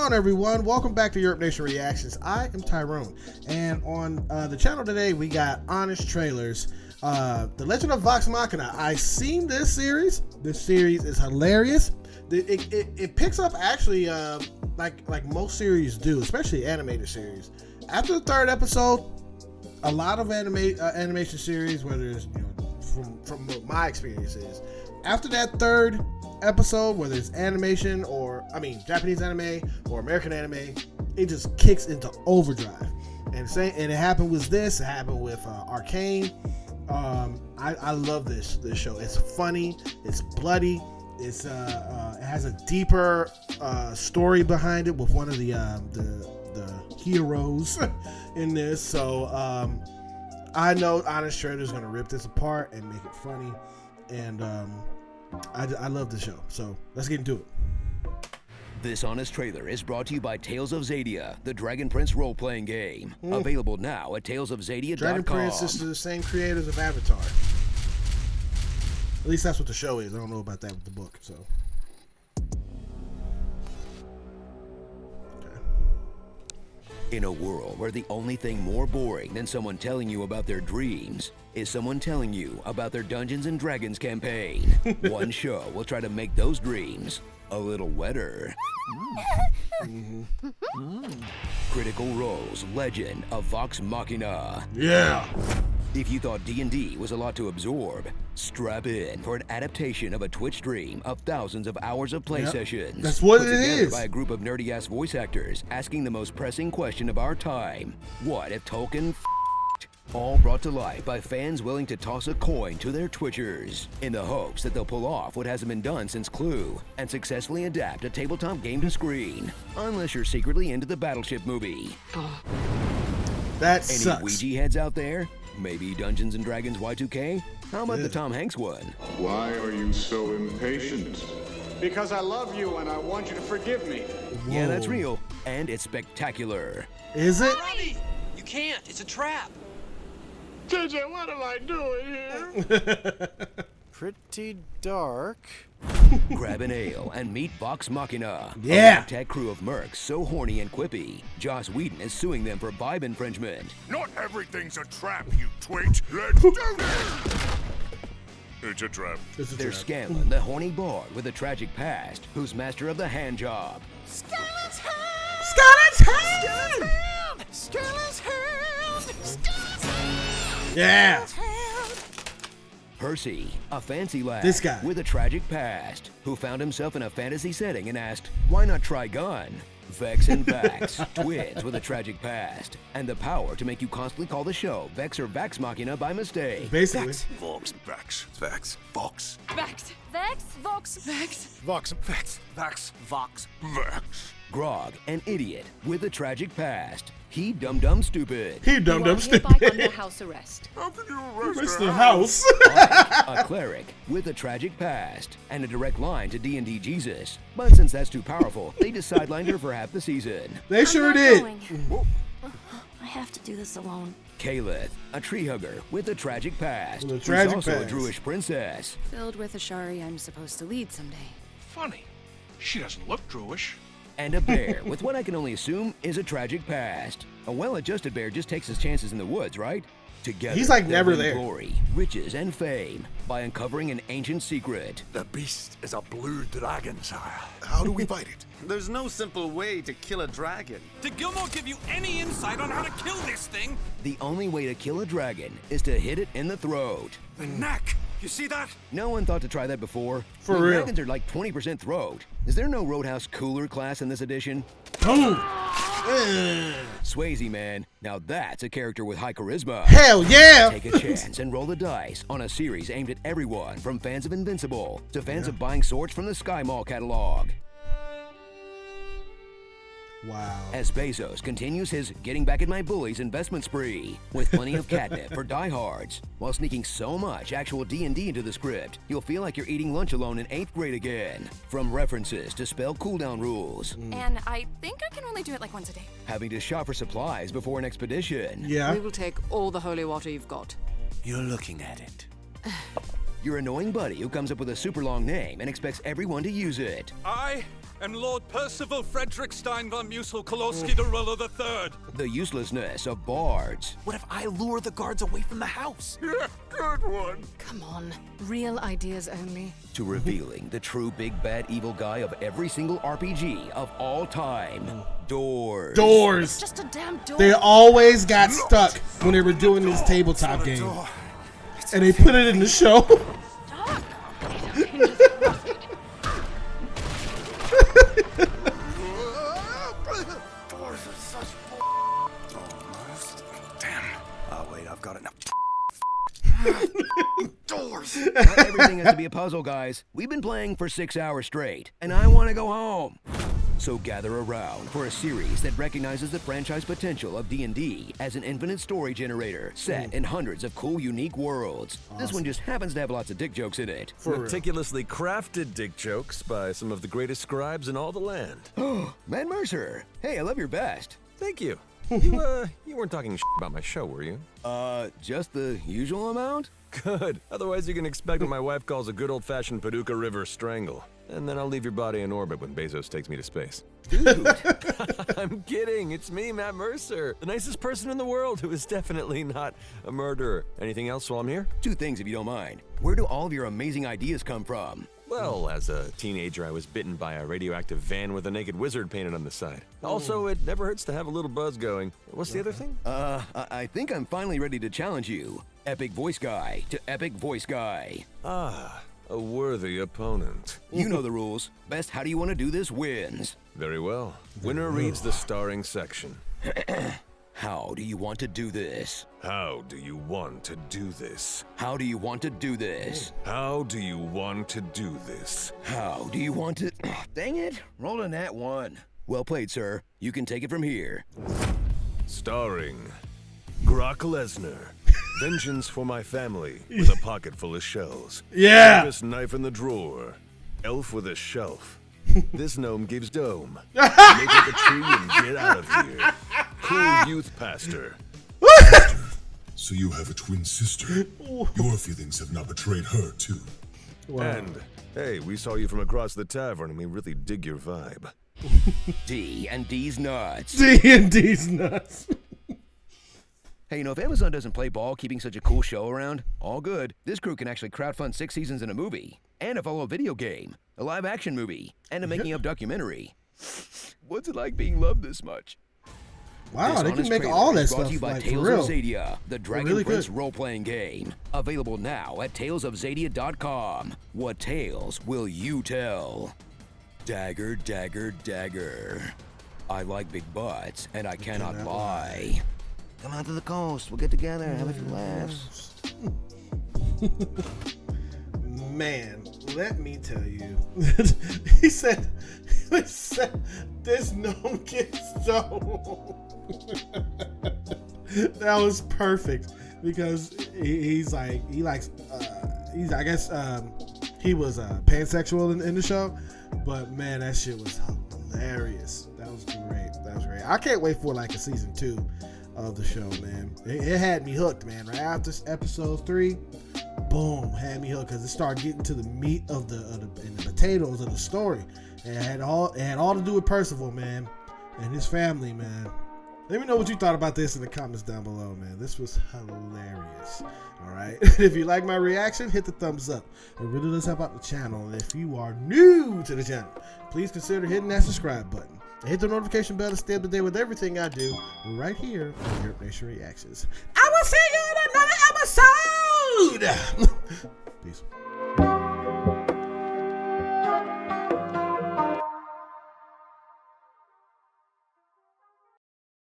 on, everyone? Welcome back to YURP Nation Reactions. I am Tyrone, and on the channel today we got honest trailers. The Legend of Vox Machina. I've seen this series. This series is hilarious. It picks up actually like most series do, especially animated series. After the third episode, a lot of animation series, whether it's from what my experience is, after that third episode, whether it's animation or Japanese anime or American anime, it just kicks into overdrive. And it happened with this. It happened with Arcane. I love this show. It's funny. It's bloody. It has a deeper story behind it with one of the heroes in this. So I know Honest Trader is gonna rip this apart and make it funny, and I love the show. So let's get into it. This Honest Trailer is brought to you by Tales of Xadia, the Dragon Prince role-playing game. Available now at talesofxadia.com. Dragon Prince is the same creators of Avatar. At least that's what the show is. I don't know about that with the book. So. In a world where the only thing more boring than someone telling you about their dreams is someone telling you about their Dungeons and Dragons campaign, one show will try to make those dreams a little wetter. Critical Role's Legend of Vox Machina. Yeah. If you thought D&D was a lot to absorb, strap in for an adaptation of a Twitch stream of thousands of hours of play sessions. That's what put it together is. By a group of nerdy-ass voice actors asking the most pressing question of our time: what if Tolkien f***ed? All brought to life by fans willing to toss a coin to their Twitchers in the hopes that they'll pull off what hasn't been done since Clue and successfully adapt a tabletop game to screen. Unless you're secretly into the Battleship movie. That Any sucks. Ouija heads out there? Maybe Dungeons and Dragons Y2K? How about the Tom Hanks one? Why are you so impatient? Because I love you and I want you to forgive me. Whoa. Yeah, that's real. And it's spectacular. Is it? Ronnie, you can't. It's a trap. JJ, what am I doing here? Pretty dark. Grab an ale and meet Vox Machina. Yeah. A tech crew of mercs so horny and quippy, Joss Whedon is suing them for vibe infringement. Not everything's a trap, you twit. Let's do this! It's a trap. It's a They're trap. Scanlan, the horny bard with a tragic past, who's master of the hand job. Scarlet's hand! Scarlet's hand! Yeah. Percy, a fancy lad This guy. with a tragic past, who found himself in a fantasy setting and asked, why not try gun? Vex and Vax, twins with a tragic past, and the power to make you constantly call the show Vex or Vax Machina by mistake. Basically. Vox, Vax, Vax, Vox, Vex. Vex. Vox. Vex. Vox. Vax, Vax, Vox, Vax. Grog, an idiot with a tragic past. He dumb stupid. He dumb You are hereby under stupid. house arrest. How can you arrest It's her? the house. A cleric with a tragic past and a direct line to D&D Jesus. But since that's too powerful, they just sidelined her for half the season. They sure I'm not did. going. I have to do this alone. Kalith, a tree hugger with a tragic past. With a tragic who's also past. a Druish princess. Filled with Ashari I'm supposed to lead someday. Funny. She doesn't look Druish. And a bear with what I can only assume is a tragic past. A well-adjusted bear just takes his chances in the woods, right? Together, He's like they'll never win there. glory, riches, and fame by uncovering an ancient secret. The beast is a blue dragon, sire. How do we fight it? There's no simple way to kill a dragon. Did Gilmore give you any insight on how to kill this thing? The only way to kill a dragon is to hit it in the throat. The neck. You see that? No one thought to try that before. For The real. Dragons are like 20% throat. Is there no Roadhouse Cooler class in this edition? Boom. Swayze, man. Now that's a character with high charisma. Hell yeah. Take a chance and roll the dice on a series aimed at everyone from fans of Invincible to fans of buying swords from the Sky Mall catalog. Wow. As Bezos continues his getting back at my bullies investment spree with plenty of catnip for diehards, while sneaking so much actual D&D into the script, you'll feel like you're eating lunch alone in 8th grade again. From references to spell cooldown rules, And I think I can only do it like once a day. having to shop for supplies before an expedition. Yeah. We will take all the holy water you've got. You're looking at it. Your annoying buddy who comes up with a super long name and expects everyone to use it. I and Lord Percival Frederick Stein von Mussel-Kolowski de Rollo III. The uselessness of bards. What if I lure the guards away from the house? Yeah, good one. Come on, real ideas only. To revealing the true big bad evil guy of every single RPG of all time. Doors. Doors. Just a damn door. They always got stuck when they were doing this tabletop game. And they put it in the show. Doors are such almost. Damn. Oh, wait, I've got it now. Doors. Not everything has to be a puzzle, guys. We've been playing for 6 hours straight, and I want to go home. So gather around for a series that recognizes the franchise potential of D&D as an infinite story generator set in hundreds of cool, unique worlds. Awesome. This one just happens to have lots of dick jokes in it. Meticulously crafted dick jokes by some of the greatest scribes in all the land. Matt Mercer. Hey, I love your vest. Thank you. You weren't talking shit about my show, were you? Just the usual amount? Good. Otherwise, you can expect what my wife calls a good old-fashioned Paducah River strangle. And then I'll leave your body in orbit when Bezos takes me to space. Dude. I'm kidding. It's me, Matt Mercer, the nicest person in the world who is definitely not a murderer. Anything else while I'm here? 2 things, if you don't mind. Where do all of your amazing ideas come from? Well, as a teenager, I was bitten by a radioactive van with a naked wizard painted on the side. Also, it never hurts to have a little buzz going. What's the other thing? I think I'm finally ready to challenge you. Epic voice guy to epic voice guy. Ah, a worthy opponent. You know the rules. Best how do you want to do this wins. Very well. Winner reads the starring section. How do you want to do this? How do you want to do this? How do you want to do this? How do you want to do this? How do you want to... Oh, dang it. Rolled a nat 1. Well played, sir. You can take it from here. Starring Brock Lesnar. Vengeance for my family with a pocket full of shells. Yeah. Sharpest knife in the drawer. Elf with a shelf. This gnome gives dome. Make up a tree and get out of here. Cool youth pastor. So you have a twin sister. Your feelings have not betrayed her, too. Wow. And, hey, we saw you from across the tavern and we really dig your vibe. D&D's nuts. D&D's nuts. Hey, you know, if Amazon doesn't play ball keeping such a cool show around, all good. This crew can actually crowdfund 6 seasons in a movie, and a follow video game, a live-action movie, and a making-up documentary. What's it like being loved this much? Wow, they can make all that stuff, by like, Tales for real. of Zadia, the Dragon really Prince good. role-playing game. Available now at talesofzadia.com. What tales will you tell? Dagger, dagger, dagger. I like big butts, and I cannot lie. Come out to the coast. We'll get together and have a few laughs. Man, let me tell you. he said, this gnome gets stone. That was perfect because he was pansexual in the show, but man, that shit was hilarious. That was great. I can't wait for like a season 2 of the show, man. It had me hooked, man. Right after episode 3, boom, had me hooked because it started getting to the meat of the potatoes of the story. And it had all to do with Percival, man, and his family, man. Let me know what you thought about this in the comments down below, man. This was hilarious. All right. If you like my reaction, hit the thumbs up. It really does help out the channel. And if you are new to the channel, please consider hitting that subscribe button. And hit the notification bell to stay up to date with everything I do right here on YURP Nation Reactions. I will see you in another episode.